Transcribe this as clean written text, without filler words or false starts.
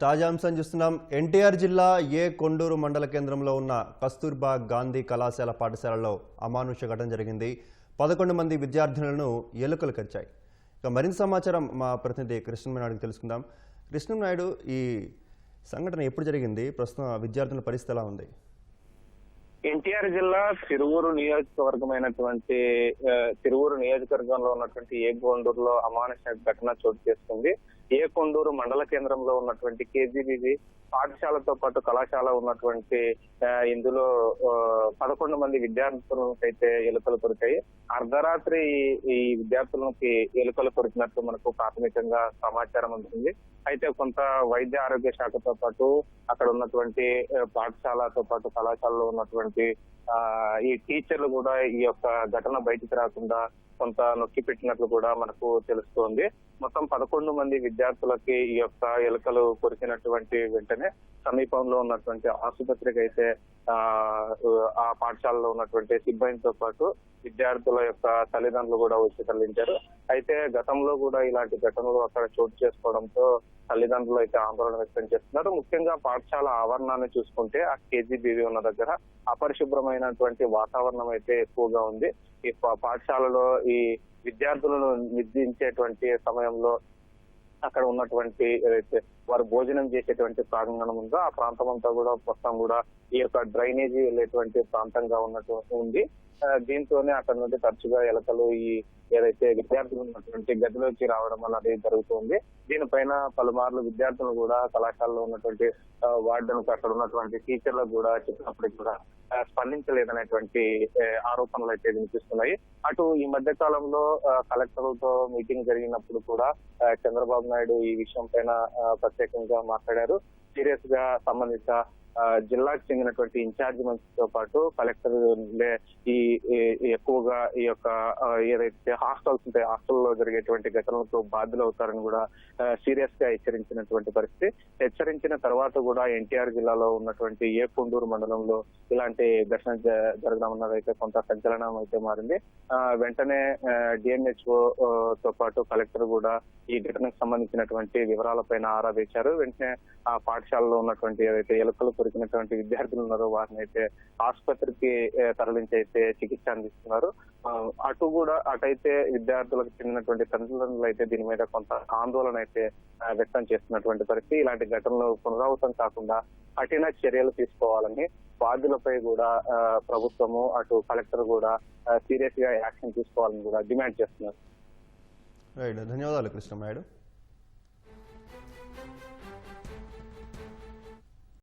తాజా అంశం చూస్తున్నాం. ఎన్టీఆర్ జిల్లా కొండూరు మండల కేంద్రంలో ఉన్న కస్తూర్బా గాంధీ కళాశాల పాఠశాలలో అమానుష ఘటన జరిగింది. 11 మంది విద్యార్థులను ఎలుకలు కరిచాయి. ఇక మరింత సమాచారం మా ప్రతినిధి కృష్ణనాయుడు తెలుసుకుందాం. కృష్ణనాయుడు, ఈ సంఘటన ఎప్పుడు జరిగింది? ప్రస్తుతం విద్యార్థుల పరిస్థితి ఎలా ఉంది? ఎన్టీఆర్ జిల్లా తిరువూరు నియోజకవర్గమైనటువంటి తిరువూరు నియోజకవర్గంలో ఉన్నటువంటి కొండూరులో అమానుష ఘటన చోటు చేసుకుంది. కొండూరు మండల కేంద్రంలో ఉన్నటువంటి కేజీబీవి పాఠశాలతో పాటు కళాశాల ఉన్నటువంటి ఇందులో 11 మంది విద్యార్థులకైతే ఎలుకలు కొరికాయి. అర్ధరాత్రి ఈ విద్యార్థులకి ఎలుకలు కొరికినట్లు మనకు ప్రాథమికంగా సమాచారం ఉంటుంది. అయితే కొంత వైద్య ఆరోగ్య శాఖతో పాటు అక్కడ ఉన్నటువంటి పాఠశాలతో పాటు కళాశాలలో ఉన్నటువంటి ఈ టీచర్లు కూడా ఈ యొక్క ఘటన బయటికి రాకుండా కొంత నొక్కి పెట్టినట్లు కూడా మనకు తెలుస్తోంది. మొత్తం 11 మంది విద్యార్థులకి ఈ యొక్క ఎలుకలు కొరికినటువంటి వెంటనే సమీపంలో ఉన్నటువంటి ఆసుపత్రికి అయితే ఆ పాఠశాలలో ఉన్నటువంటి సిబ్బందితో పాటు విద్యార్థుల యొక్క తల్లిదండ్రులు కూడా వచ్చి తరలించారు. అయితే గతంలో కూడా ఇలాంటి ఘటనలు అక్కడ చోటు చేసుకోవడంతో తల్లిదండ్రులు అయితే ఆందోళన వ్యక్తం చేస్తున్నారు. ముఖ్యంగా పాఠశాల ఆవరణాన్ని చూసుకుంటే ఆ కేజీబీవీ ఉన్న దగ్గర అపరిశుభ్రమైనటువంటి వాతావరణం అయితే ఎక్కువగా ఉంది. ఈ పాఠశాలలో ఈ విద్యార్థులను నిర్దించేటువంటి సమయంలో అక్కడ ఉన్నటువంటి ఏదైతే వారు భోజనం చేసేటువంటి ప్రాంగణం ఉందో ఆ ప్రాంతం అంతా కూడా మొత్తం కూడా ఈ యొక్క డ్రైనేజీ వెళ్ళేటువంటి ప్రాంతంగా ఉన్నట్టు ఉంది. దీంతోనే అక్కడ నుండి తరచుగా ఎలకలు ఈ ఏదైతే విద్యార్థులు ఉన్నటువంటి గదిలోకి రావడం అన్నది జరుగుతుంది. దీనిపైన పలుమార్లు విద్యార్థులు కూడా కళాశాలలో ఉన్నటువంటి వార్డెన్ అక్కడ ఉన్నటువంటి టీచర్లకు కూడా చెప్పినప్పటికీ కూడా స్పందించలేదనేటువంటి ఆరోపణలు అయితే వినిపిస్తున్నాయి. అటు ఈ మధ్య కాలంలో కలెక్టర్లతో మీటింగ్ జరిగినప్పుడు కూడా చంద్రబాబు నాయుడు ఈ విషయం పైన ప్రత్యేకంగా మాట్లాడారు. సీరియస్ గా సంబంధిత జిల్లాకు చెందినటువంటి ఇన్ఛార్జ్ మంత్రితో పాటు కలెక్టర్ ఈ ఎక్కువగా ఈ యొక్క ఏదైతే హాస్టల్స్ ఉంటాయి హాస్టల్లో జరిగేటువంటి ఘటనలకు బాధ్యులు అవుతారని కూడా సీరియస్ గా హెచ్చరించినటువంటి పరిస్థితి. హెచ్చరించిన తర్వాత కూడా ఎన్టీఆర్ జిల్లాలో ఉన్నటువంటి కొండూరు మండలంలో ఇలాంటి ఘటన జరగడం అన్నదైతే కొంత సంచలనం అయితే మారింది. వెంటనే డిఎంహెచ్ఓ తో పాటు కలెక్టర్ కూడా ఈ ఘటనకు సంబంధించినటువంటి వివరాలపైన ఆరా తీశారు. వెంటనే ఆ పాఠశాలలో ఉన్నటువంటి ఏదైతే ఎలుకలు కొరికినటువంటి విద్యార్థులు ఉన్నారో వారిని అయితే ఆసుపత్రికి తరలించి అయితే చికిత్స అందిస్తున్నారు. అటైతే విద్యార్థులకు చెందినటువంటి తల్లిదండ్రులు అయితే దీని మీద కొంత ఆందోళన అయితే వ్యక్తం చేస్తున్నటువంటి పరిస్థితి. ఇలాంటి ఘటనలు పునరావృతం కాకుండా కఠిన చర్యలు తీసుకోవాలని బాధ్యులపై కూడా ప్రభుత్వము అటు కలెక్టర్ కూడా సీరియస్ గా యాక్షన్ తీసుకోవాలని కూడా డిమాండ్ చేస్తున్నారు. ధన్యవాదాలు కృష్ణనాయుడు.